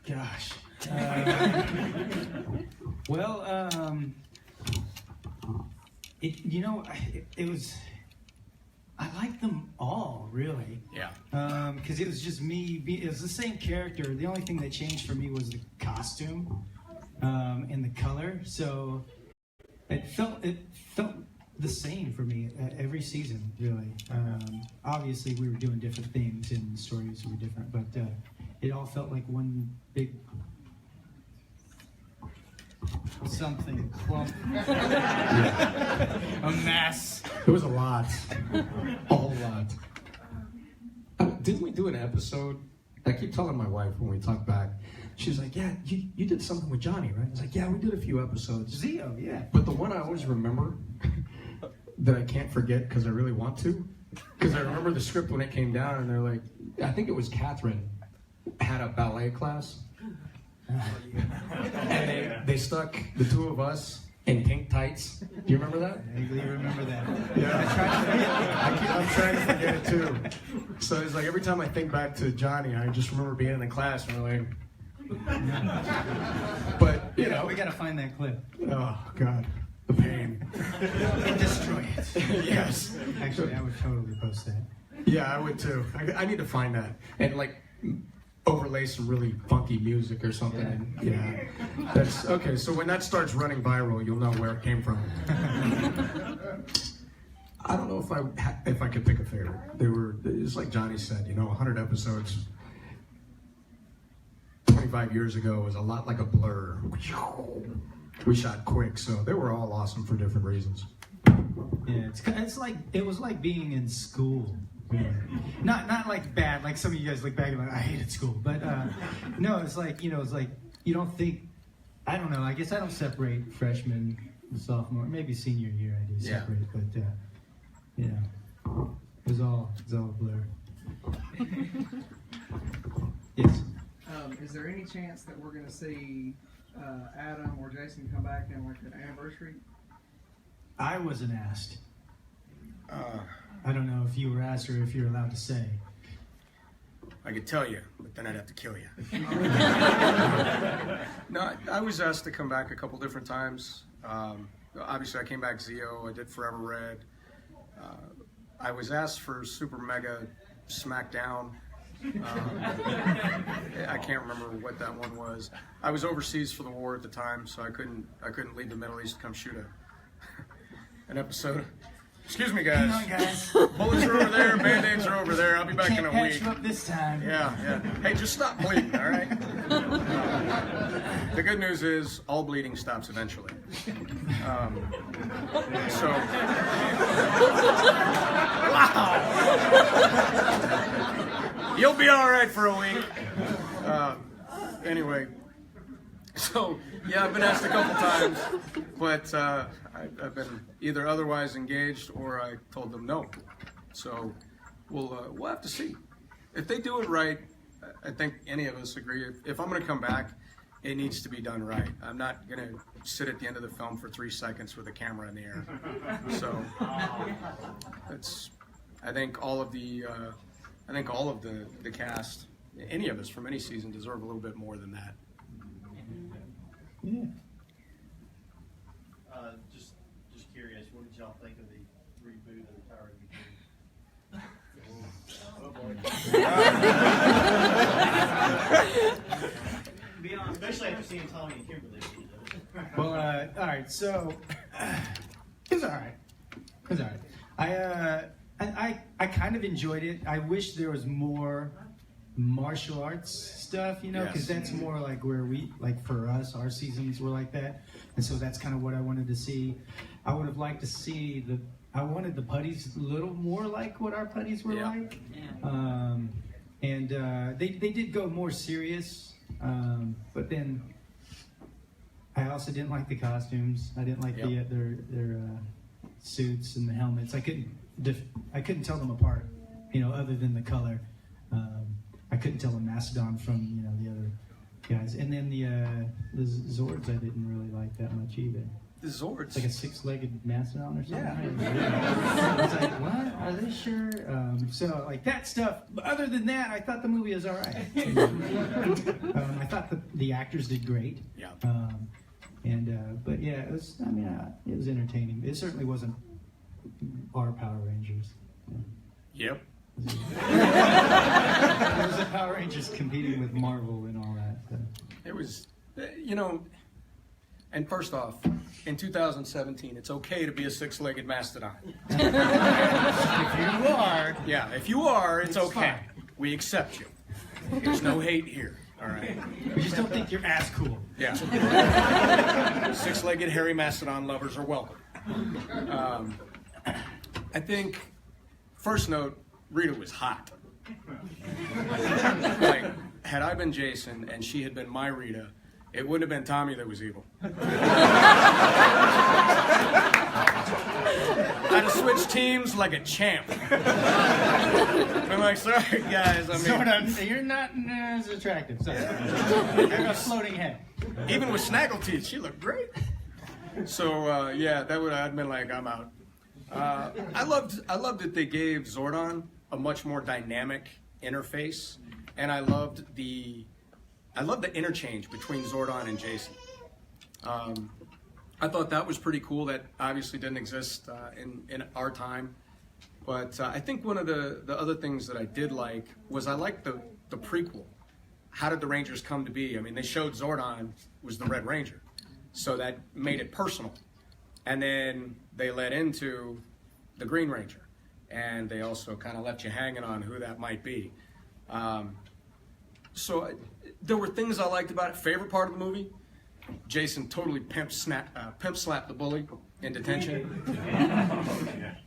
Gosh. Well, it was. I liked them all, really. Yeah. Because it was just me. It was the same character. The only thing that changed for me was the costume and the color. So it felt the same for me every season, really. Obviously, we were doing different things and the stories were different, but it all felt like one big something clump. A mess. It was a lot. A whole lot. Didn't we do an episode? I keep telling my wife when we talk back, she's like, yeah, you did something with Johnny, right? I was like, yeah, we did a few episodes. Zio, yeah. But the one I always remember that I can't forget because I really want to, because I remember the script when it came down and they're like, I think it was Catherine had a ballet class. And they stuck the two of us in pink tights. Do you remember that? I vaguely remember that. Yeah. I'm trying to forget it too. So it's like every time I think back to Johnny, I just remember being in the class and we're like, but you know, we gotta find that clip. Oh God, the pain. And destroy it. Yes. Actually, I would totally post that. Yeah, I would too. I need to find that and like overlay some really funky music or something. Yeah. That's okay. So when that starts running viral, you'll know where it came from. I don't know if I could pick a favorite. It's like Johnny said, 100 episodes 25 years ago was a lot like a blur. We shot quick, so they were all awesome for different reasons. Yeah, it's like it was like being in school. Yeah. Not like bad, like some of you guys look back and like, I hated school, but no, it's like it's like you don't think. I don't know. I guess I don't separate freshman and sophomore. Maybe senior year I do separate, but it was all a blur. Yes. Is there any chance that we're going to see Adam or Jason come back in like an anniversary? I wasn't asked. I don't know if you were asked or if you're allowed to say. I could tell you, but then I'd have to kill you. No, I was asked to come back a couple different times. Obviously, I came back Zio. I did Forever Red. I was asked for Super Mega Smackdown. I can't remember what that one was. I was overseas for the war at the time, so I couldn't leave the Middle East to come shoot an episode. Excuse me, guys. Hang on, guys. Bullets are over there. Band-Aids are over there. I'll be back in a Can't week. patch you up this time. Yeah. Hey, just stop bleeding, all right? The good news is all bleeding stops eventually. Wow. You'll be all right for a week. Anyway, so yeah, I've been asked a couple times, but I've been either otherwise engaged or I told them no. So we'll have to see. If they do it right, I think any of us agree. If I'm going to come back, it needs to be done right. I'm not going to sit at the end of the film for 3 seconds with a camera in the air. So I think all of the cast, any of us from any season, deserve a little bit more than that. Yeah. Just curious, what did y'all think of the reboot of the Tower of the Especially after seeing Tommy and Kimberly. Well, all right. So it's all right. It's all right. I kind of enjoyed it. I wish there was more martial arts stuff, because that's more like where we, like for us, our seasons were like that, and so that's kind of what I wanted to see. I would have liked to see I wanted the putties a little more like what our putties were like. Yeah. And they did go more serious, but then I also didn't like the costumes. I didn't like their suits and the helmets. I couldn't tell them apart, other than the color. I couldn't tell the Mastodon from the other guys. And then the Zords I didn't really like that much either. The Zords? It's like a 6-legged Mastodon or something. Yeah. It's like, what? Are they sure? So like that stuff. But other than that, I thought the movie was all right. I thought thought the actors did great. Yeah. But yeah, it was. I mean, it was entertaining. It certainly wasn't our Power Rangers. Yep. It was the Power Rangers competing with Marvel and all that. So. It was, and first off, in 2017, it's okay to be a six-legged mastodon. If you are, Yeah, if you are, it's It's okay. fine. We accept you. There's no hate here. All right. we just don't think you're as cool. Yeah. Six-legged hairy mastodon lovers are welcome. I think, first note, Rita was hot. Like, had I been Jason and she had been my Rita, it wouldn't have been Tommy that was evil. I'd have switched teams like a champ. I'm like, sorry guys, I mean, Sort of. You're not as attractive. Sorry. You have a floating head. even with snaggle teeth, she looked great. So yeah, that would have been like, I'm out. I loved that they gave Zordon a much more dynamic interface, and I loved the interchange between Zordon and Jason. I thought that was pretty cool. That obviously didn't exist in our time. But I think one of the other things that I did like was I liked the prequel. How did the Rangers come to be? I mean, they showed Zordon was the Red Ranger, so that made it personal. And then they led into the Green Ranger, and they also kind of left you hanging on who that might be. There were things I liked about it. Favorite part of the movie, Jason totally pimp slapped the bully in detention.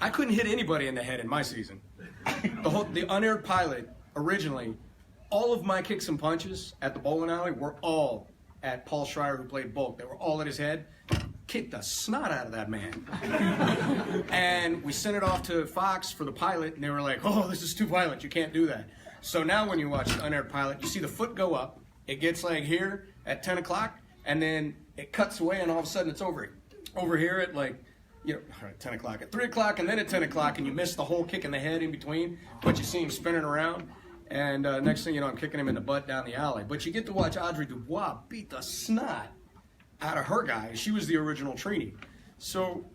I couldn't hit anybody in the head in my season. The unaired pilot, originally, all of my kicks and punches at the bowling alley were all at Paul Schreier, who played Bulk. They were all at his head. Kicked the snot out of that man. And we sent it off to Fox for the pilot, and they were like, oh, this is too violent. You can't do that. So now when you watch the unaired pilot, you see the foot go up. It gets like here at 10 o'clock, and then it cuts away, and all of a sudden it's over here at like, 10 o'clock, at 3 o'clock, and then at 10 o'clock, and you miss the whole kick in the head in between, but you see him spinning around. And next thing you know, I'm kicking him in the butt down the alley. But you get to watch Audrey Dubois beat the snot out of her guy. She was the original Trini. So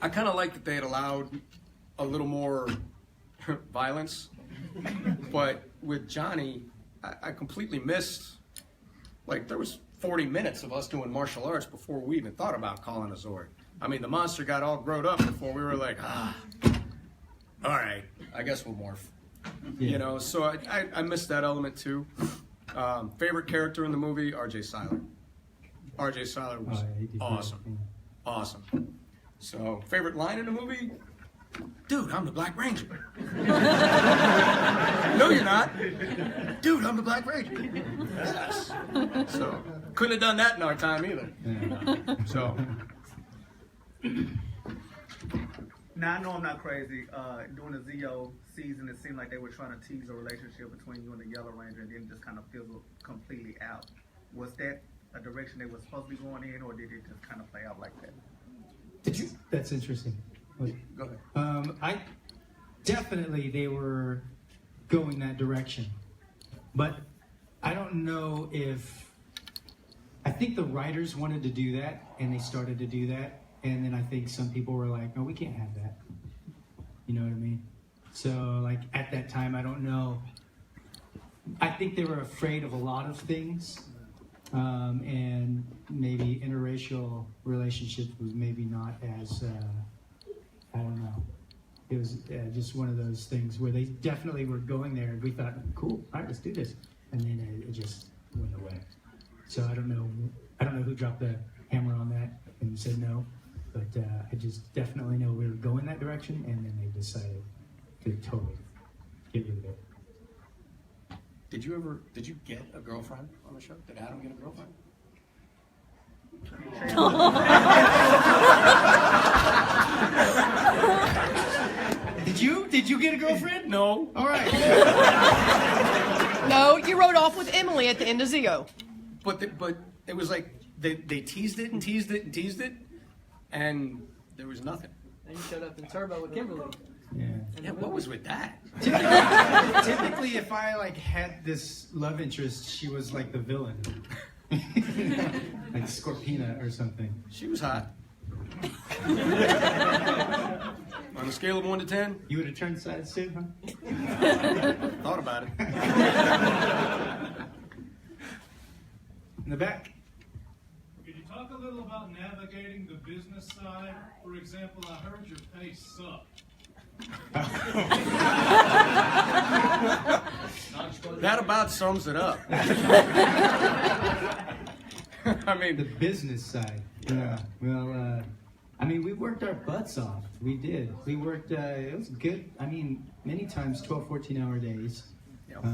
I kind of like that they had allowed a little more violence. But with Johnny, I completely missed, like, there was 40 minutes of us doing martial arts before we even thought about calling a Zord. I mean, the monster got all grown up before we were like, all right, I guess we'll morph. Yeah. So I missed that element too. Favorite character in the movie, R.J. Seiler. R.J. Seiler was awesome. Awesome. So, favorite line in the movie? Dude, I'm the Black Ranger. No, you're not. Dude, I'm the Black Ranger. Yes. So, couldn't have done that in our time either. Yeah. So, Now, I know I'm not crazy. During the Zeo season, it seemed like they were trying to tease a relationship between you and the Yellow Ranger, and then just kind of fizzled completely out. Was that a direction they were supposed to be going in, or did it just kind of play out like that? That's interesting. go ahead. Definitely they were going that direction, but I don't know if. I think the writers wanted to do that, and they started to do that. And then I think some people were like, no, we can't have that. You know what I mean? So, like, at that time, I don't know. I think they were afraid of a lot of things. And maybe interracial relationships was maybe not as, I don't know. It was just one of those things where they definitely were going there. And we thought, cool, all right, let's do this. And then it just went away. So I don't know who dropped the hammer on that and said no. But I just definitely know we were going that direction, and then they decided to totally get rid of it. Did you get a girlfriend on the show? Did Adam get a girlfriend? Did you get a girlfriend? No. All right. No, you rode off with Emily at the end of Zeo. But it was like they teased it and teased it and teased it, and there was nothing. And you showed up in Turbo with Kimberly. Yeah. Yeah, what was with that? Typically, if I like had this love interest, she was like the villain, like Scorpina or something. She was hot. On a scale of 1 to 10, You would have turned sides too, huh? thought about it. In the back. Could you talk a little about navigating the business side? For example, I heard your pay sucked. That about sums it up. I The mean, business side. Yeah. Well, I mean, we worked our butts off. We did. We worked, it was good. I mean, many times 12, 14-hour days. Yep.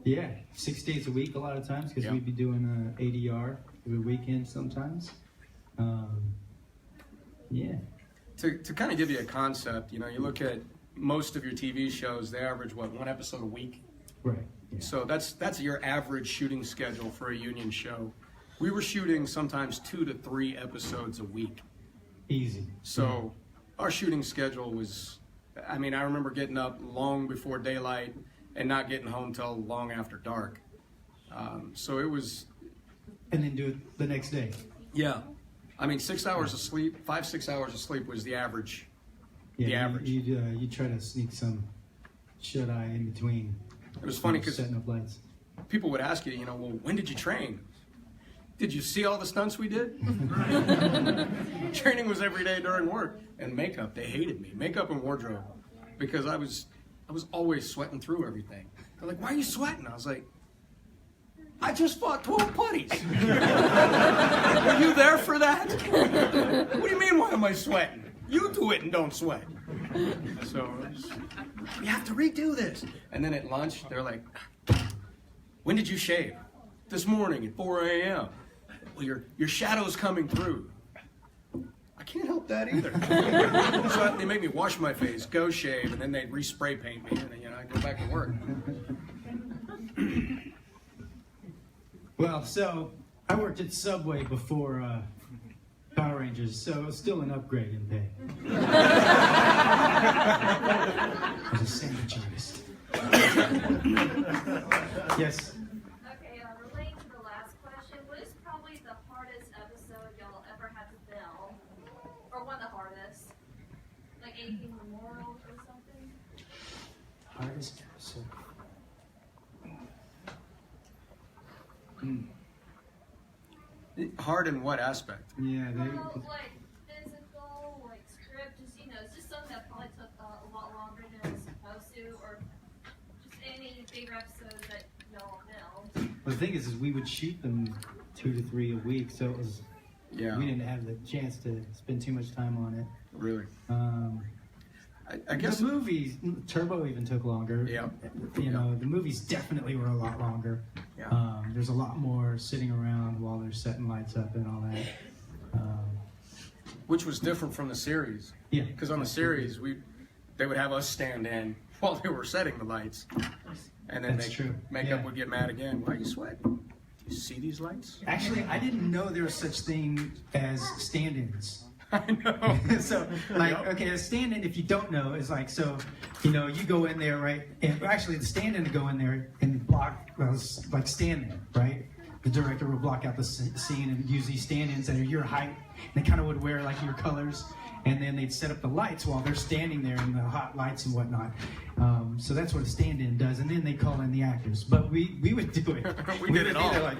Yeah, 6 days a week a lot of times because Yep. we'd be doing ADR every weekend sometimes. Yeah. to kind of give you a concept, you look at most of your TV shows, they average, what, 1 episode a week? Right. Yeah. So that's your average shooting schedule for a union show. We were shooting sometimes 2 to 3 episodes a week. Easy. So our shooting schedule was, I mean, I remember getting up long before daylight and not getting home till long after dark. So it was, And then do it the next day. yeah. I mean, 6 hours of sleep, 5-6 hours of sleep was the average. Yeah, The average. You try to sneak some shut eye in between. It was funny because setting up lights. people would ask you, well, when did you train? Did you see all the stunts we did? Training was every day during work. And makeup, they hated me. Makeup and wardrobe. Because I was always sweating through everything. They're like, why are you sweating? I was like, I just fought 12 putties. Were you there for that? What do you mean, why am I sweating? You do it and don't sweat. So, we have to redo this. And then at lunch, they're like, when did you shave? This morning at 4 a.m. Well, your shadow's coming through. I can't help that either. So they made me wash my face, go shave, and then they'd respray paint me, and then, I go back to work. Well, so I worked at Subway before Power Rangers, so it was still an upgrade in pay. I was a sandwich artist. Yes. Okay, relating to the last question, what is probably the hardest episode y'all ever had to film? Or one of the hardest? Like anything memorial or something? Hardest episode. Hard in what aspect? Yeah, Well, like physical, like script, just it's just something that probably took a lot longer than it was supposed to, or just any bigger episodes that y'all filmed. well, the thing is we would shoot them 2 to 3 a week, so it was Yeah, we didn't have the chance to spend too much time on it. really. I guess guess. the movies, Turbo even took longer. Yeah. The movies definitely were a lot longer. Yeah. There's a lot more sitting around while they're setting lights up and all that. Which was different from the series. Yeah. Because on the series, they would have us stand in while they were setting the lights. And then That's true. makeup Yeah. would get mad again. Why are you sweating? Do you see these lights? Actually, I didn't know there was such thing as stand-ins. I know. So, okay, a stand-in, if you don't know, is like, so, you go in there, right? And actually, the stand-in to go in there and block, like stand there, right? The director would block out the scene and use these stand-ins that are your height. They kind of would wear like your colors, and then they'd set up the lights while they're standing there in the hot lights and whatnot. So that's what a stand-in does, and then they call in the actors. But we would do it. We did it would be all. there like,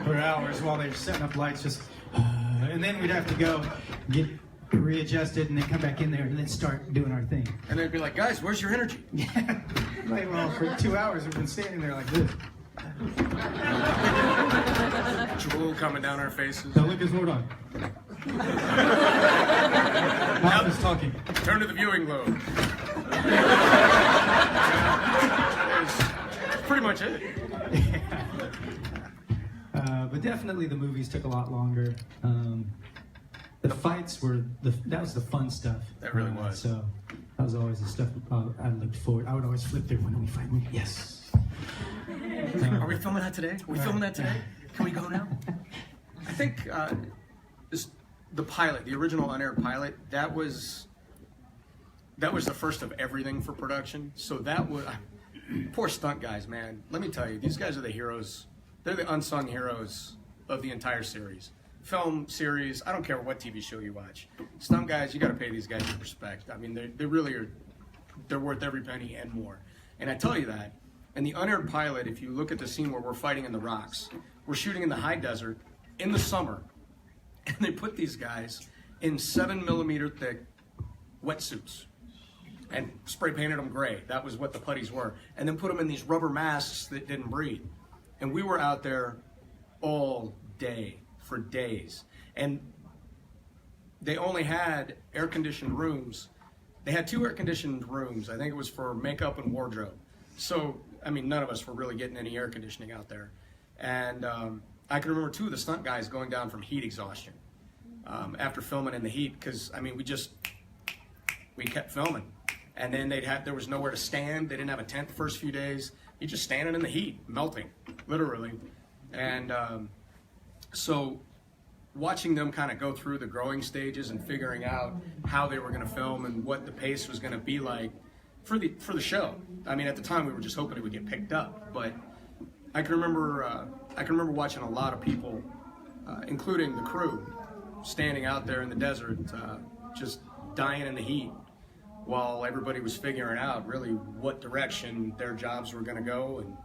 for hours while they're setting up lights, just and then we'd have to go get readjusted and then come back in there and then start doing our thing. And they'd be like, guys, where's your energy? Yeah, like, well, for 2 hours we've been standing there like this. Drool coming down our faces. Now Lucas, hold on. Mom is talking. Turn to the viewing globe. That's pretty much it. But definitely the movies took a lot longer. The fights were that was the fun stuff. That really was. So that was always the stuff I looked forward. I would always flip through when we fight. Yes. Are we filming that today? Are we filming that today? Can we go now? I think the pilot, the original unaired pilot, that was the first of everything for production. So that was poor stunt guys, man. Let me tell you, these guys are the heroes. They're the unsung heroes of the entire series. Film, series, I don't care what TV show you watch. Stunt guys, you got to pay these guys respect. I mean, they really are. They're worth every penny and more. And I tell you that. And the unaired pilot, if you look at the scene where we're fighting in the rocks, we're shooting in the high desert in the summer, and they put these guys in 7mm thick wetsuits and spray painted them gray. That was what the putties were. And then put them in these rubber masks that didn't breathe. And we were out there all day, for days. And they only had air-conditioned rooms. They had 2 air-conditioned rooms. I think it was for makeup and wardrobe. So, I mean, none of us were really getting any air conditioning out there. And I can remember 2 of the stunt guys going down from heat exhaustion after filming in the heat, because, I mean, we kept filming. And then there was nowhere to stand. They didn't have a tent the first few days. You're just standing in the heat, melting, literally. And so watching them kind of go through the growing stages and figuring out how they were going to film and what the pace was going to be like for the show. I mean, at the time we were just hoping it would get picked up, but I can remember watching a lot of people, including the crew, standing out there in the desert, just dying in the heat, while everybody was figuring out really what direction their jobs were going to go. And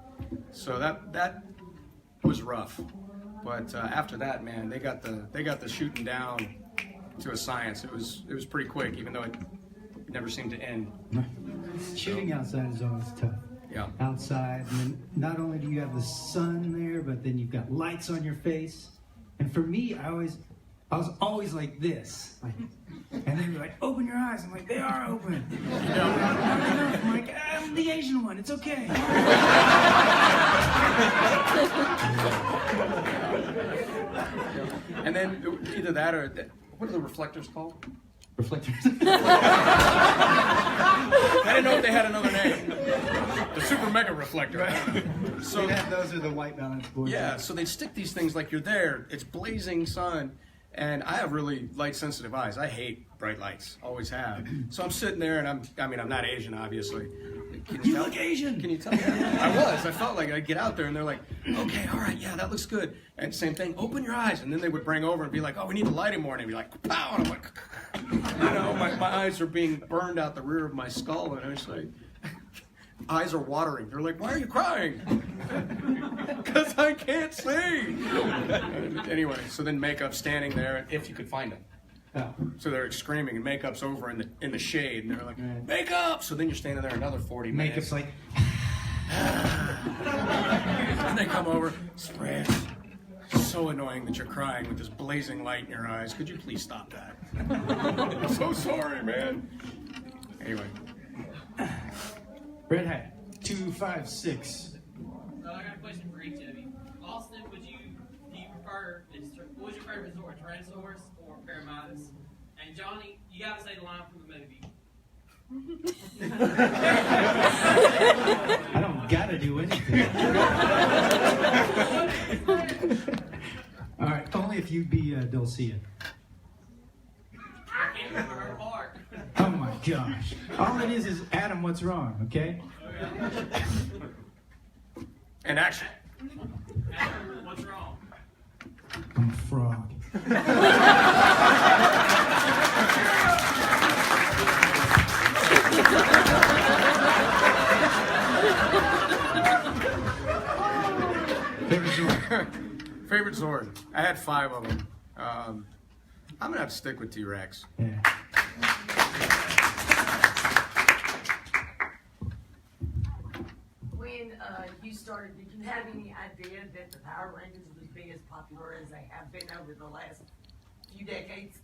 so that was rough. But after that, man, they got the shooting down to a science. It was pretty quick, even though it never seemed to end. Shooting outside is always tough. Yeah. Outside, and then not only do you have the sun there, but then you've got lights on your face. And for me, I was always like this. And they were like, open your eyes. I'm like, they are open. I'm like, I'm the Asian one. It's okay. And then either that or what are the reflectors called? Reflectors. I didn't know if they had another name. The super mega reflector. So those are the white balance boards. Yeah, so they stick these things like you're there. It's blazing sun. And I have really light-sensitive eyes. I hate bright lights, always have. So I'm sitting there, and I'm not Asian, obviously. You look Asian. Can you tell? Yeah, I felt like I'd get out there, and they're like, okay, all right, yeah, that looks good. And same thing, open your eyes. And then they would bring over and be like, oh, we need to light him more. And they'd be like, pow, and I'm like, my eyes are being burned out the rear of my skull, and I was like, eyes are watering. They're like, why are you crying? Because I can't see. Anyway, so then makeup standing there, if you could find them. Oh. So they're screaming, and makeup's over in the shade, and they're like, makeup! So then you're standing there another 40 minutes. Makeup's like, and they come over, spray it. So annoying that you're crying with this blazing light in your eyes. Could you please stop that? I'm so sorry, man. Anyway. Red Hat 256. So I got a question for each of you. Austin, do you prefer, what was your favorite resort, Tyrannosaurus or Paramidas? And Johnny, you gotta say the line from the movie. I don't gotta do anything. All right, only if you be Dulcia. I can't remember her part. Oh my gosh. All it is Adam, what's wrong, okay? And action. Adam, what's wrong? I'm a frog. Favorite Zord? I had 5 of them. I'm gonna have to stick with T-Rex. Yeah. When you started, did you have any idea that the Power Rangers would be as popular as they have been over the last few decades?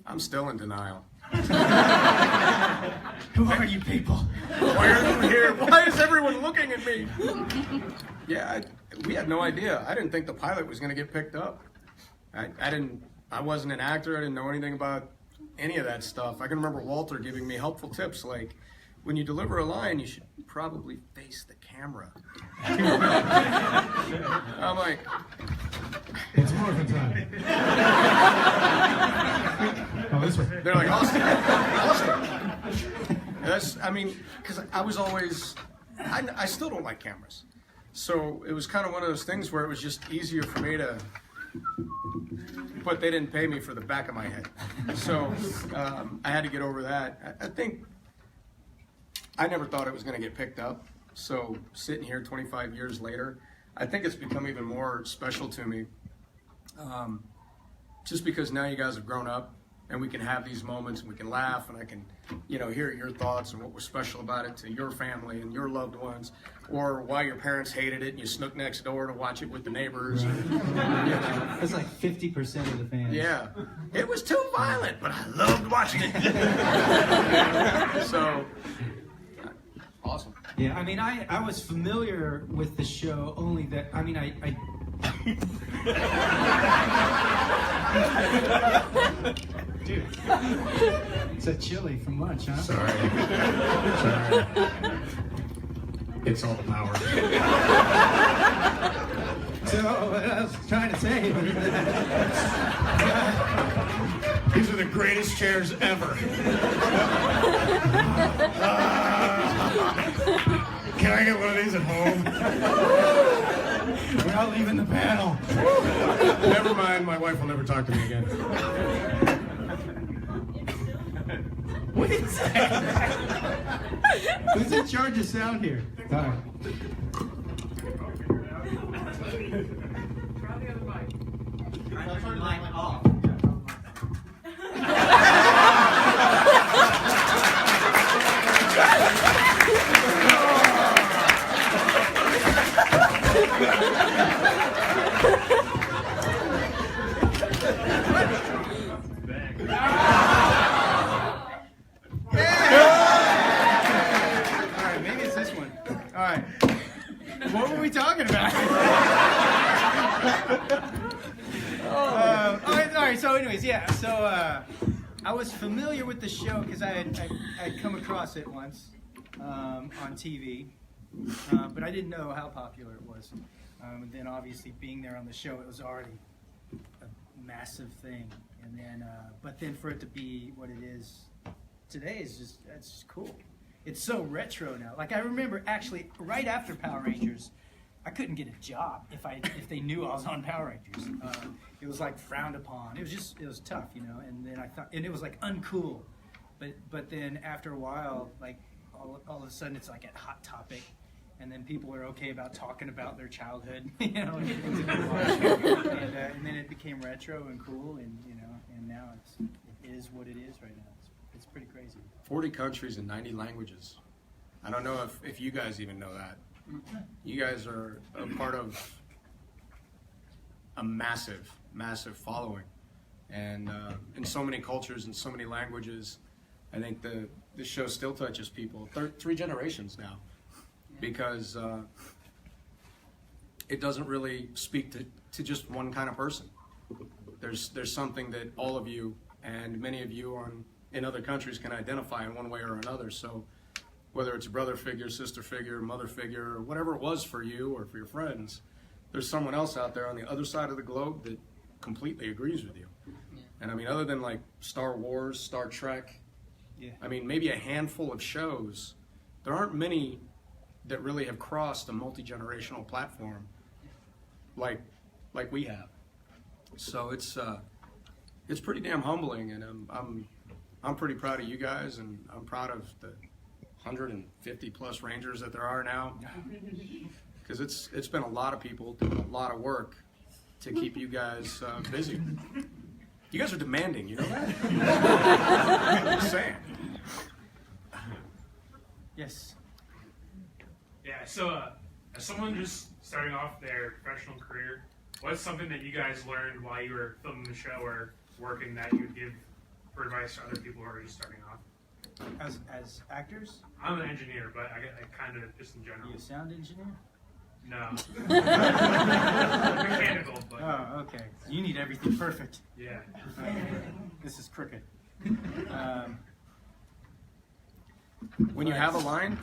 I'm still in denial. Who are you people? Why are you here? Why is everyone looking at me? Yeah, we had no idea. I didn't think the pilot was gonna get picked up. I wasn't an actor. I didn't know anything about any of that stuff. I can remember Walter giving me helpful tips like, when you deliver a line, you should probably face the camera. I'm like, It's Morphin time. Oh, this way. They're like, Austin. That's, I mean, because I was always, I still don't like cameras. So it was kind of one of those things where it was just easier for me to, but they didn't pay me for the back of my head. So I had to get over that. I think, I never thought it was going to get picked up. So sitting here 25 years later, I think it's become even more special to me. Just because now you guys have grown up and we can have these moments and we can laugh and I can, you know, hear your thoughts and what was special about it to your family and your loved ones, or why your parents hated it and you snook next door to watch it with the neighbors. Right. You know. It's like 50% of the fans. Yeah, it was too violent, but I loved watching it. So, awesome. Yeah, I mean, I was familiar with the show only that, I mean, I dude, it's a chili from lunch, huh? Sorry. It's all the power. So, what I was trying to say was These are the greatest chairs ever. Can I get one of these at home? we're all leaving the panel. Never mind, my wife will never talk to me again. What is that? Who's in charge of sound here? All right. I'll turn the mic off. Maybe it's this one. All right. What were we talking about? All right. So, anyways, yeah. So, I was familiar with the show because I'd come across it once on TV, but I didn't know how popular it was. And then, obviously, being there on the show, it was already a massive thing. And then, but then for it to be what it is today is that's just cool. It's so retro now. Like I remember actually right after Power Rangers, I couldn't get a job if they knew I was on Power Rangers. It was like frowned upon. It was tough, you know. And then I thought, and it was like uncool. But then after a while, like all of a sudden it's like a hot topic, and then people are okay about talking about their childhood, you know. And then it became retro and cool, and you know, and now it is what it is right now. It's pretty crazy. 40 countries and 90 languages. I don't know if you guys even know that. You guys are a part of a massive, massive following. And in so many cultures and so many languages, I think the show still touches people. 3 generations now. Because it doesn't really speak to just one kind of person. There's something that all of you and many of you in other countries can identify in one way or another. So whether it's a brother figure, sister figure, mother figure, or whatever it was for you or for your friends, there's someone else out there on the other side of the globe that completely agrees with you. And I mean, other than like Star Wars, Star Trek, I mean, maybe a handful of shows, there aren't many that really have crossed a multi-generational platform like we have. So it's pretty damn humbling, and I'm pretty proud of you guys, and I'm proud of the 150 plus Rangers that there are now, because it's been a lot of people doing a lot of work to keep you guys busy. You guys are demanding, you know that? I'm just saying. Yes. Yeah, so as someone just starting off their professional career, what's something that you guys learned while you were filming the show or working that you would give for advice to other people who are just starting off? As actors? I'm an engineer, but I kind of just in general. You a sound engineer? No. Mechanical, but. Oh, okay. You need everything perfect. Yeah. This is crooked. When you have a line,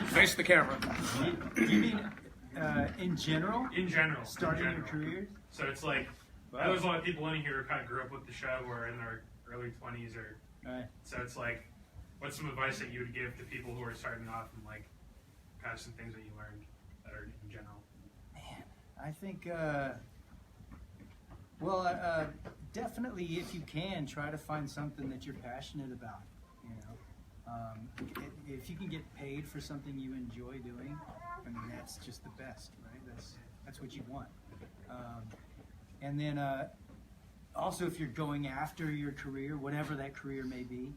face the camera. You mean in general? In general. Starting in your general. careers? So it's like, there's a lot of people in here who kind of grew up with the show or are in their early 20s or. Right. So it's like, what's some advice that you would give to people who are starting off and like, kind of some things that you learned that are in general? Man, I think, definitely if you can, try to find something that you're passionate about, you know. If you can get paid for something you enjoy doing, I mean, that's just the best, right? That's what you want. And then also if you're going after your career, whatever that career may be,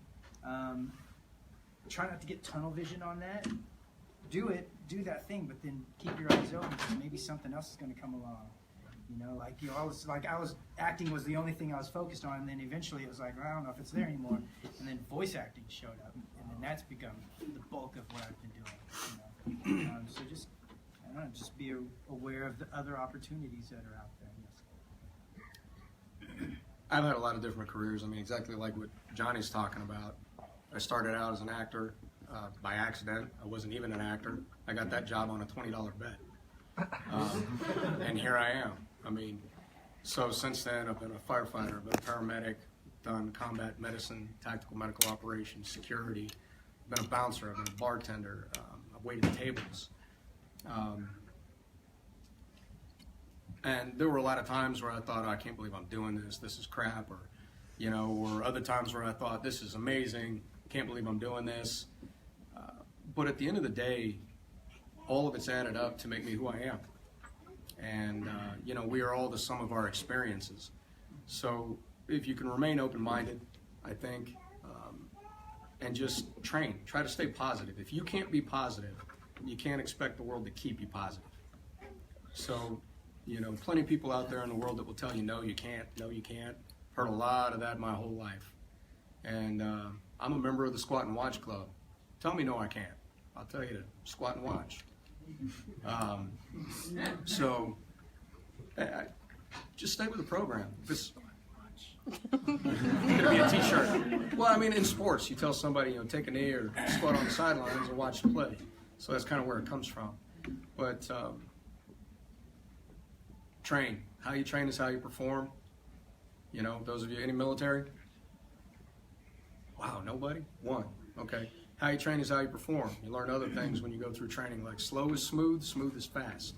try not to get tunnel vision on that. Do that thing, but then keep your eyes open because maybe something else is going to come along. You know, acting was the only thing I was focused on, and then eventually it was like, well, I don't know if it's there anymore. And then voice acting showed up, and then that's become the bulk of what I've been doing. You know? So just, I don't know, just be aware of the other opportunities that are out there. Yes. I've had a lot of different careers. I mean, exactly like what Johnny's talking about. I started out as an actor by accident. I wasn't even an actor. I got that job on a $20 bet. And here I am. I mean, so since then I've been a firefighter, I've been a paramedic, done combat medicine, tactical medical operations, security, I've been a bouncer, I've been a bartender, I've waited tables. And there were a lot of times where I thought, oh, I can't believe I'm doing this is crap, or, you know, or other times where I thought, this is amazing, can't believe I'm doing this. But at the end of the day, all of it's added up to make me who I am. And, you know, we are all the sum of our experiences. So if you can remain open-minded, I think, and just train, try to stay positive. If you can't be positive, you can't expect the world to keep you positive. So, you know, plenty of people out there in the world that will tell you, no, you can't, no, you can't. Heard a lot of that my whole life. And I'm a member of the Squat and Watch Club. Tell me no, I can't. I'll tell you to squat and watch. So, just stay with the program. This could be a T-shirt. Well, I mean, in sports, you tell somebody, you know, take a knee or squat on the sidelines and watch the play. So that's kind of where it comes from. But train. How you train is how you perform. You know, those of you, any military? Wow, nobody? One. Okay. How you train is how you perform. You learn other things when you go through training, like slow is smooth, smooth is fast.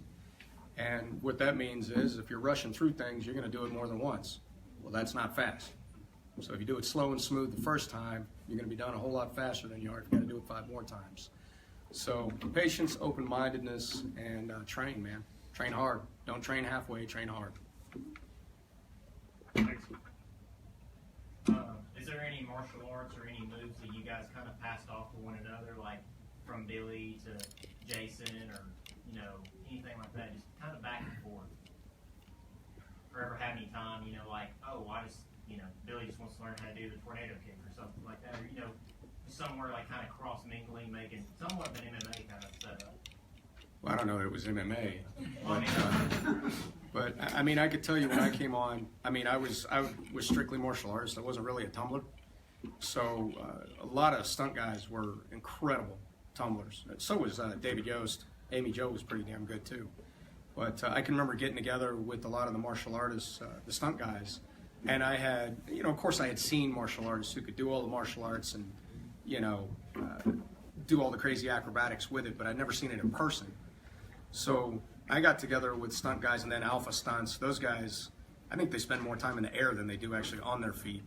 And what that means is if you're rushing through things, you're going to do it more than once. Well, that's not fast. So if you do it slow and smooth the first time, you're going to be done a whole lot faster than you are if you got to do it 5 more times. So patience, open-mindedness, and train, man. Train hard. Don't train halfway, train hard. Thanks. Is there any martial arts or any moves that you guys kind of passed off to one another, like from Billy to Jason, or you know, anything like that, just kind of back and forth? Or ever had any time, you know, like, oh, Billy just wants to learn how to do the tornado kick or something like that, or you know, somewhere like kind of cross mingling, making somewhat of an MMA kind of setup. Well, I don't know that it was MMA, but I mean, I could tell you when I came on, I mean, I was strictly martial arts. I wasn't really a tumbler. So a lot of stunt guys were incredible tumblers. So was David Yost. Amy Jo was pretty damn good too. But I can remember getting together with a lot of the martial artists, the stunt guys, and I had, you know, of course I had seen martial artists who could do all the martial arts and, you know, do all the crazy acrobatics with it, but I'd never seen it in person. So I got together with stunt guys and then Alpha Stunts. Those guys, I think they spend more time in the air than they do actually on their feet.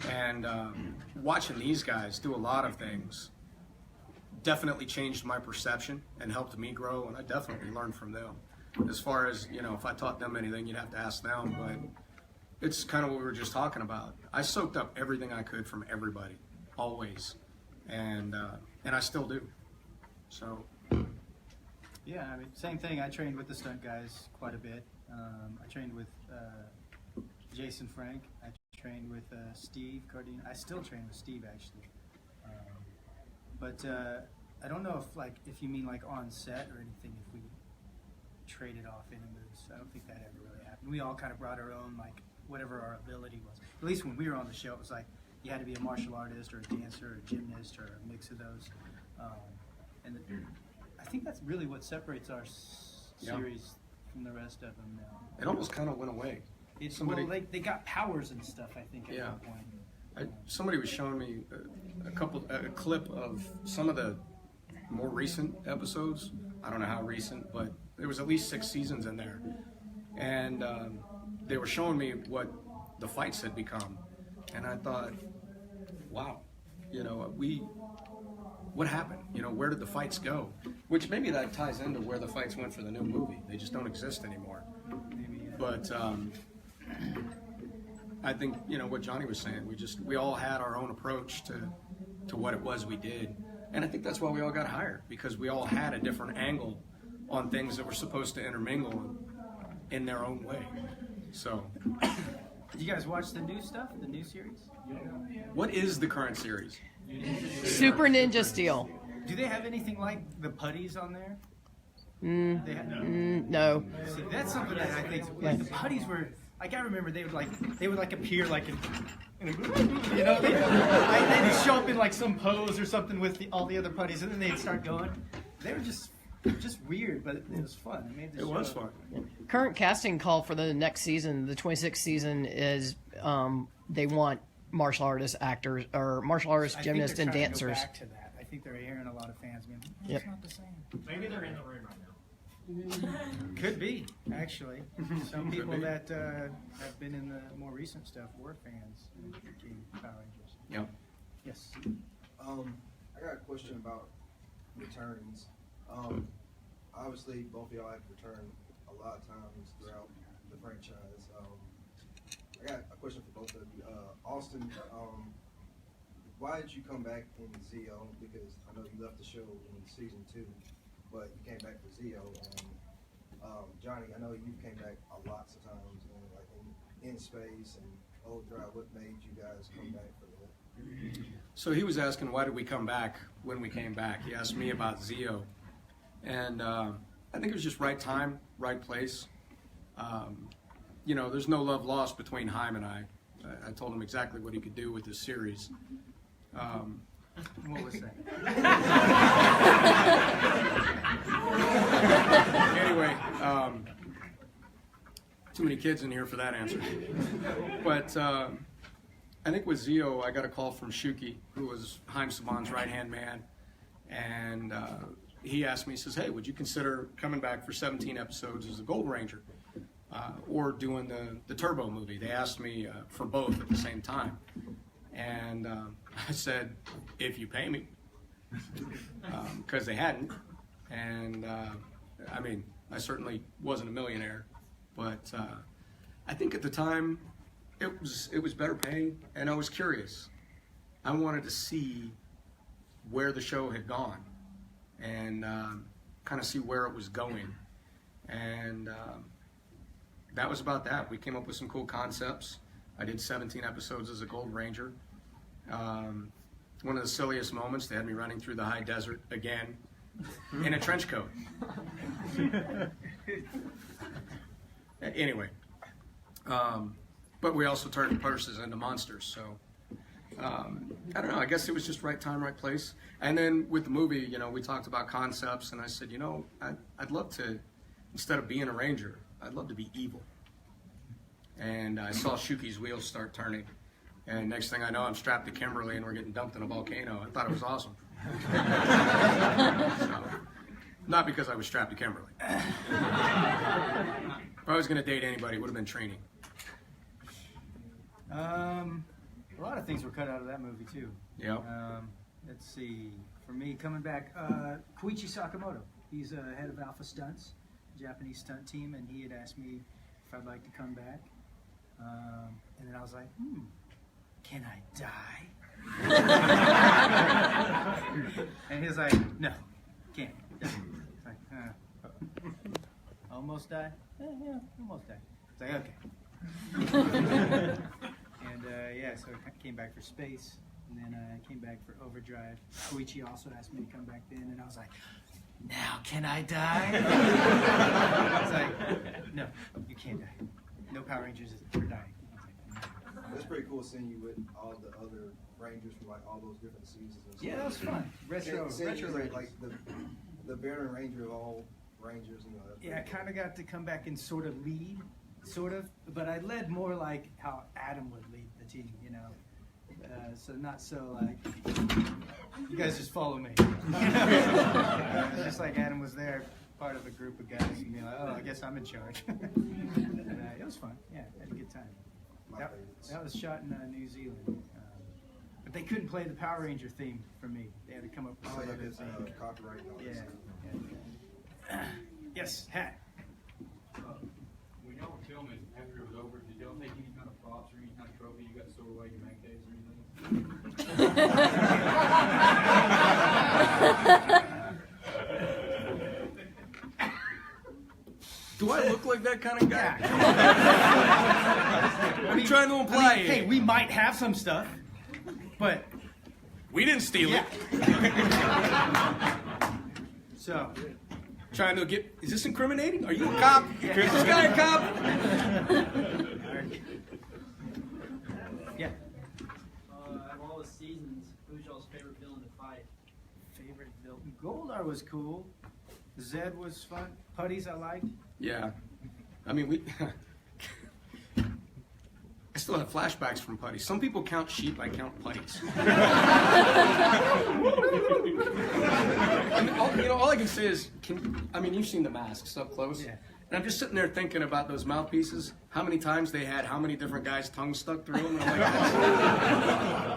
And watching these guys do a lot of things definitely changed my perception and helped me grow, and I definitely learned from them. As far as, you know, if I taught them anything, you'd have to ask them, but it's kind of what we were just talking about. I soaked up everything I could from everybody, always, and I still do. So. Yeah, I mean, same thing. I trained with the stunt guys quite a bit. I trained with Jason Frank. I trained with Steve Cardino. I still train with Steve, actually. But I don't know if you mean like on set or anything, if we traded off any moves. I don't think that ever really happened. We all kind of brought our own, like, whatever our ability was. At least when we were on the show, it was like you had to be a martial artist or a dancer or a gymnast or a mix of those. And I think that's really what separates our Yeah. series from the rest of them now. It almost kind of went away. It's Somebody- well, they got powers and stuff. I think at Yeah. one point. Somebody was showing me a clip of some of the more recent episodes. I don't know how recent, but there was at least 6 seasons in there, and they were showing me what the fights had become, and I thought, wow, what happened? Where did the fights go? Which maybe that ties into where the fights went for the new movie. They just don't exist anymore. But I think what Johnny was saying. We all had our own approach to what it was we did, and I think that's why we all got hired, because we all had a different angle on things that were supposed to intermingle in their own way. So, Did you guys watch the new stuff, the new series? what is the current series? Super Ninja Steel. Do they have anything like the putties on there? They have, No. See, that's something that I think like the putties were. Like I remember they would appear like in a they'd just show up in like some pose or something with all the other putties, and then they'd start going. They were just weird, but it was fun. It made the show. was fun. Current casting call for the next season, the 26th season, is they want martial artist actors or martial artists, I think gymnasts, they're and trying to go dancers. back to that. I think they're hearing a lot of fans being, it's Yep. not the same. Maybe they're in the room right now. Could be, actually. Some people be. that have been in the more recent stuff were fans of King Power Rangers. Yep. Yes. I got a question about returns. Obviously, both of y'all have returned a lot of times throughout the franchise. I got a question for both of you. Austin, why did you come back in Zeo? Because I know you left the show in season 2, but you came back for Zeo. And Johnny, I know you came back a lots of times, in space and Overdrive. What made you guys come back for that? So he was asking why did we come back when we came back. He asked me about Zeo, and I think it was just right time, right place. There's no love lost between Haim and I. I told him exactly what he could do with this series. What was that? Anyway, too many kids in here for that answer. But I think with Zeo, I got a call from Shuki, who was Haim Saban's right-hand man, and he asked me, he says, hey, would you consider coming back for 17 episodes as a Gold Ranger or doing the Turbo movie? They asked me for both at the same time. And I said, if you pay me, because they hadn't. And I certainly wasn't a millionaire, but I think at the time it was better pay, and I was curious. I wanted to see where the show had gone and kind of see where it was going. And that was about that. We came up with some cool concepts. I did 17 episodes as a Gold Ranger. One of the silliest moments, they had me running through the high desert again in a trench coat. Anyway, but we also turned purses into monsters, so I don't know, I guess it was just right time, right place. And then with the movie, we talked about concepts, and I said, I'd love to, instead of being a ranger, I'd love to be evil. And I saw Shuki's wheels start turning. And next thing I know, I'm strapped to Kimberly and we're getting dumped in a volcano. I thought it was awesome. So, not because I was strapped to Kimberly. If I was going to date anybody, it would have been Trini. A lot of things were cut out of that movie too. Yep. Let's see. For me, coming back, Koichi Sakamoto. He's head of Alpha Stunts, Japanese stunt team, and he had asked me if I'd like to come back. And then I was like, can I die? And he was like, no, can't. It's like, almost die? Yeah, almost die. It's like, okay. And so I came back for space, and then I came back for Overdrive. Koichi also asked me to come back then, and I was like, now can I die? I was like, no, you can't die. No Power Rangers are dying. It's pretty cool seeing you with all the other Rangers from all those different seasons. And stuff. Yeah, that was fun. Retro Rangers. Rangers. Like the veteran ranger of all rangers. You know. Yeah, I kind of got to come back and sort of lead, but I led more like how Adam would lead the team, you know. So not so like, you guys just follow me. Just like Adam was there, part of a group of guys, and be like, oh, I guess I'm in charge. And, it was fun. Yeah, had a good time. That was shot in New Zealand. But they couldn't play the Power Ranger theme for me. They had to come up with some other thing. Copyright. Yeah. Yes, Hat. When y'all were filming, after it was over, did y'all take any kind of props or any kind of trophy you got stored away in your man caves or anything? Do I look like that kind of guy? What are you trying to imply here? Hey, we might have some stuff, but we didn't steal it. So, trying to get, is this incriminating? Are you a cop? Is this guy a cop? Yeah. Out of all the seasons, who's y'all's favorite villain to fight? Favorite villain? Goldar was cool. Zed was fun. Putties I liked. Yeah. I mean, I still have flashbacks from putties. Some people count sheep, I count putties. And all I can say is, you've seen the masks up close. Yeah. And I'm just sitting there thinking about those mouthpieces, how many times they had how many different guys' tongues stuck through them.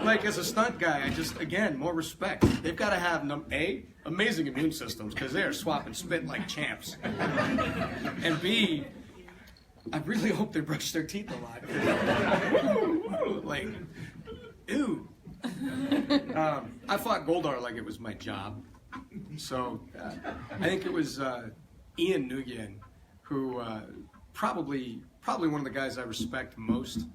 Like as a stunt guy, again, more respect. They've got to have, A, amazing immune systems, because they're swapping spit like champs. And B, I really hope they brush their teeth a lot. Like, ew. I fought Goldar like it was my job. So I think it was Ian Nguyen, who probably one of the guys I respect most.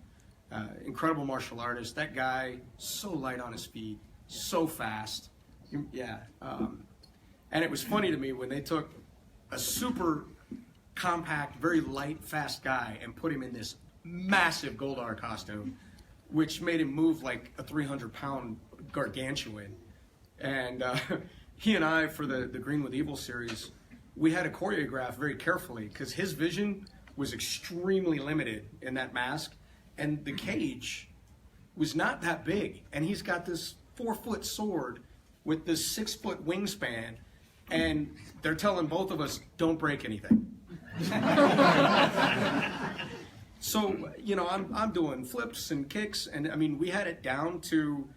Incredible martial artist. That guy, so light on his feet, so fast. Yeah. And it was funny to me when they took a super compact, very light, fast guy and put him in this massive Goldar costume, which made him move like a 300-pound gargantuan. And he and I, for the Green with Evil series, we had to choreograph very carefully because his vision was extremely limited in that mask, and the cage was not that big. And he's got this 4-foot sword with this 6-foot wingspan, and they're telling both of us, don't break anything. So, I'm doing flips and kicks, and we had it down to,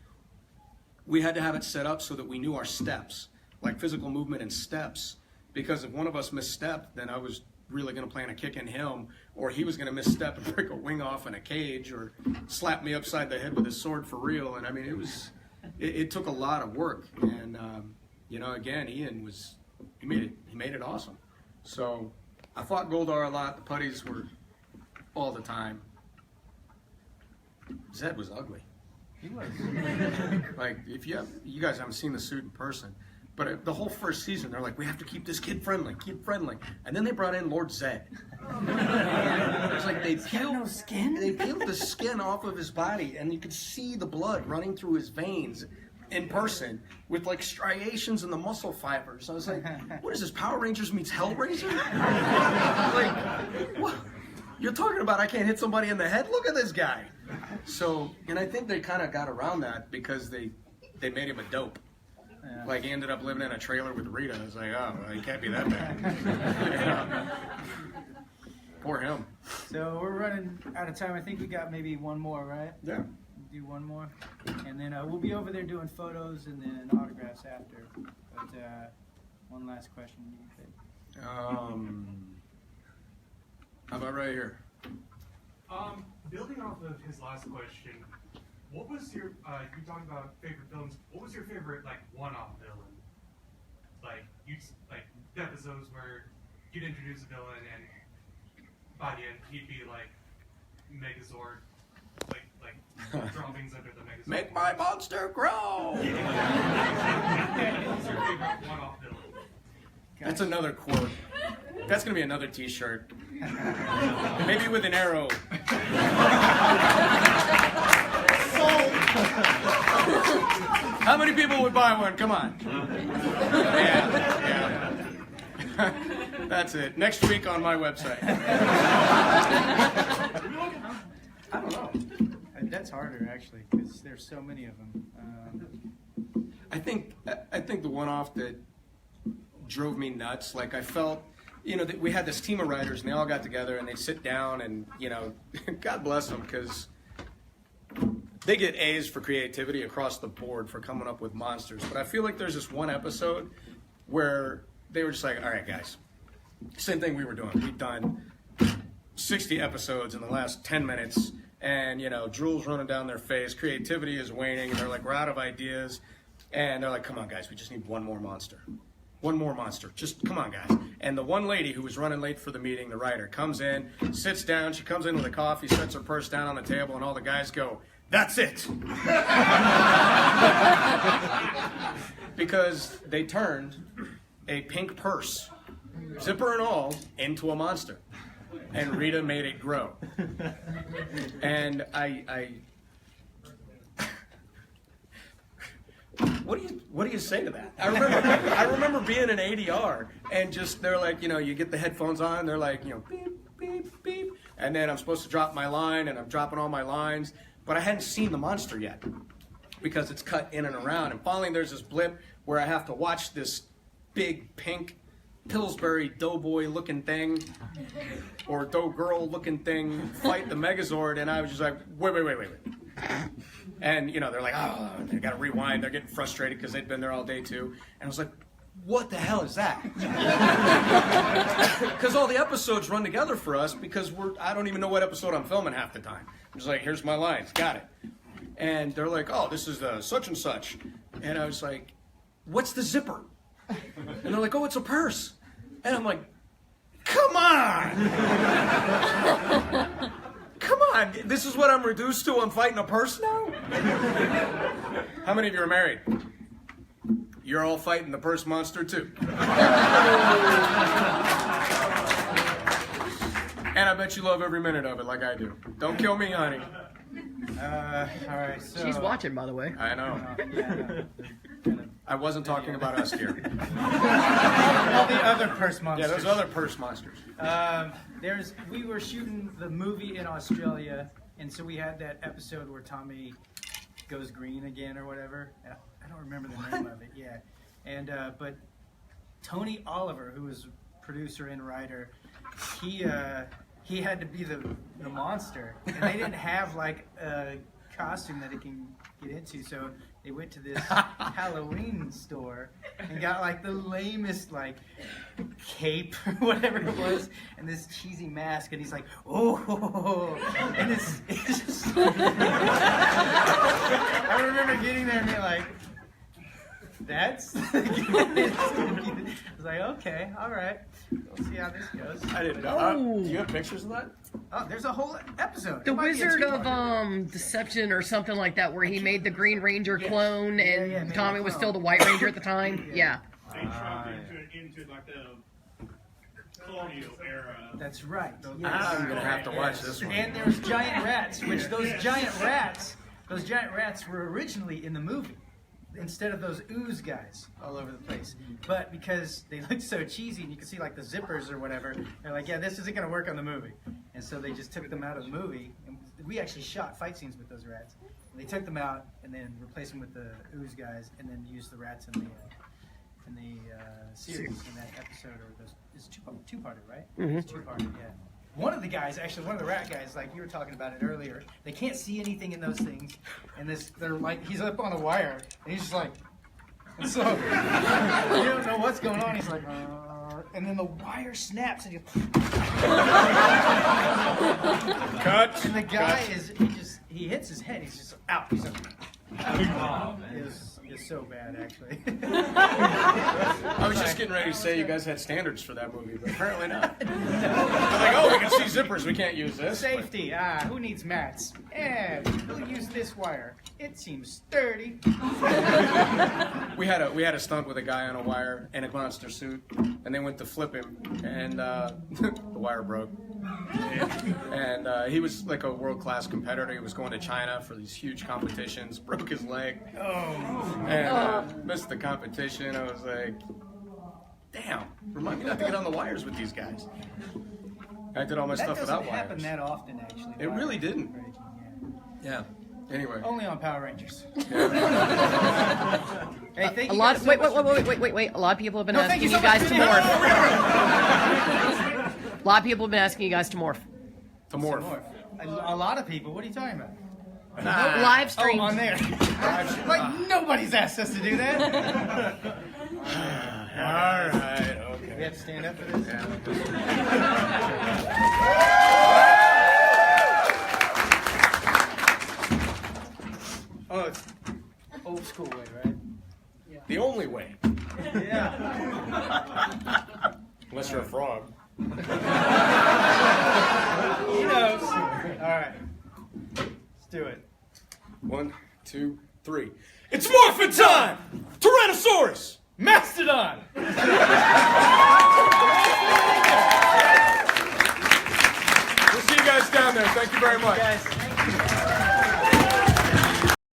we had to have it set up so that we knew our steps, like physical movement and steps, because if one of us misstepped, then I was really going to plan a kick in him, or he was going to misstep and break a wing off in a cage, or slap me upside the head with his sword for real. And it took a lot of work, and again, Ian he made it awesome. So I fought Goldar a lot. The putties were all the time. Zed was ugly. He was. Like, if you guys haven't seen the suit in person, but the whole first season, they're like, we have to keep this kid friendly. And then they brought in Lord Zed. It's like they peeled the skin off of his body, and you could see the blood running through his veins in person with like striations in the muscle fibers. I was like, what is this, Power Rangers meets Hellraiser? Like, what? You're talking about I can't hit somebody in the head? Look at this guy. So, and I think they kind of got around that because they made him a dope. Yeah. Like, he ended up living in a trailer with Rita. I was like, oh, well, he can't be that bad. Poor him. So we're running out of time. I think we got maybe one more, right? Yeah. Do one more, and then we'll be over there doing photos and then autographs after. But one last question, you think? How about right here? Building off of his last question, what was your you talked about favorite villains? What was your favorite one-off villain? Like episodes where you'd introduce a villain and by the end he'd be like Megazord. Like droppings under the Megazord. Make my monster grow! What's your favorite one-off villain? That's another quote. That's going to be another t-shirt. Maybe with an arrow. How many people would buy one? Come on. Yeah. That's it. Next week on my website. I don't know. That's harder actually because there's so many of them. I think the one-off that drove me nuts, like I felt, that we had this team of writers and they all got together and they sit down and, God bless them because they get A's for creativity across the board for coming up with monsters. But I feel like there's this one episode where they were just like, all right, guys, same thing we were doing. We've done 60 episodes in the last 10 minutes and, drool's running down their face. Creativity is waning. And they're like, we're out of ideas. And they're like, come on, guys, we just need one more monster. One more monster. Just come on, guys. And the one lady who was running late for the meeting, the writer, comes in, sits down. She comes in with a coffee, sets her purse down on the table, and all the guys go, that's it. Because they turned a pink purse, zipper and all, into a monster. And Rita made it grow. And what do you say to that? I remember being an ADR and just they're like, you get the headphones on, they're like, beep, beep, beep. And then I'm supposed to drop my line and I'm dropping all my lines, but I hadn't seen the monster yet because it's cut in and around. And finally there's this blip where I have to watch this big pink Pillsbury doughboy looking thing or dough girl looking thing fight the Megazord, and I was just like, wait. And they're like, oh, they got to rewind. They're getting frustrated because they'd been there all day too. And I was like, what the hell is that? Because all the episodes run together for us because I don't even know what episode I'm filming half the time. I'm just like, here's my lines, got it. And they're like, oh, this is the such and such. And I was like, what's the zipper? And they're like, oh, it's a purse. And I'm like, come on! Come on, this is what I'm reduced to? I'm fighting a purse now? How many of you are married? You're all fighting the purse monster too. And I bet you love every minute of it like I do. Don't kill me, honey. All right, so... She's watching, by the way. I know. I wasn't talking about us here. All the other purse monsters. Yeah, those other purse monsters. We were shooting the movie in Australia, and so we had that episode where Tommy goes green again or whatever. I don't remember the name of it. Yeah, and but Tony Oliver, who was producer and writer, he had to be the monster, and they didn't have like a costume that he can get into, so they went to this Halloween store and got like the lamest like cape or whatever it was and this cheesy mask, and he's like, oh, and it's just I remember getting there and being like, that's I was like, okay, all right, we'll see how this goes. I didn't know. Do you have pictures of that? Oh, there's a whole episode. The Wizard of Deception or something like that, where he made the Green Ranger clone, and Tommy was still the White Ranger at the time. Yeah. They dropped into like the colonial era. That's right. I'm gonna have to watch this one. And there's giant rats, which those giant rats were originally in the movie, instead of those ooze guys all over the place. But because they looked so cheesy and you could see like the zippers or whatever, they're like, yeah, this isn't going to work on the movie. And so they just took them out of the movie. And we actually shot fight scenes with those rats. And they took them out and then replaced them with the ooze guys, and then used the rats in the series in that episode. Or those, it's two-parted, right? Mm-hmm. It's two-parted, yeah. One of the guys, actually, one of the rat guys, like you were talking about it earlier, they can't see anything in those things, and they're like, he's up on a wire, and he's just like, and so you don't know what's going on. He's like, and then the wire snaps, and you cut. And the guy he hits his head. He's just out. He's like, It's so bad, actually. I was just getting ready to say you guys had standards for that movie, but apparently not. They're like, oh, we can see zippers, we can't use this. Safety. Who needs mats? We'll use this wire. It seems sturdy. We had a stunt with a guy on a wire in a monster suit, and they went to flip him, and the wire broke. And he was like a world-class competitor. He was going to China for these huge competitions, broke his leg. Oh. And missed the competition. I was like, Damn, remind me not to get on the wires with these guys. I did all my That stuff doesn't without happen wires. that often, actually. It really didn't. Raging, Yeah. Anyway. Only on Power Rangers. Yeah. Hey, thank A you lot. guys so Wait. much for- A lot of people have been No, thank asking you you so much guys for to being morph. here. A lot of people have been asking you guys to morph. To morph. A lot of people. What are you talking about? Live stream. Oh, on there. Like nobody's asked us to do that. All right. Okay. We have to stand up for this. Oh, it's old school way, right? The only way. Yeah. Unless you're a frog. He knows. All right. Let's do it. 1, 2, 3. It's Morphin time! Tyrannosaurus! Mastodon! We'll see you guys down there. Thank you very much. Guys.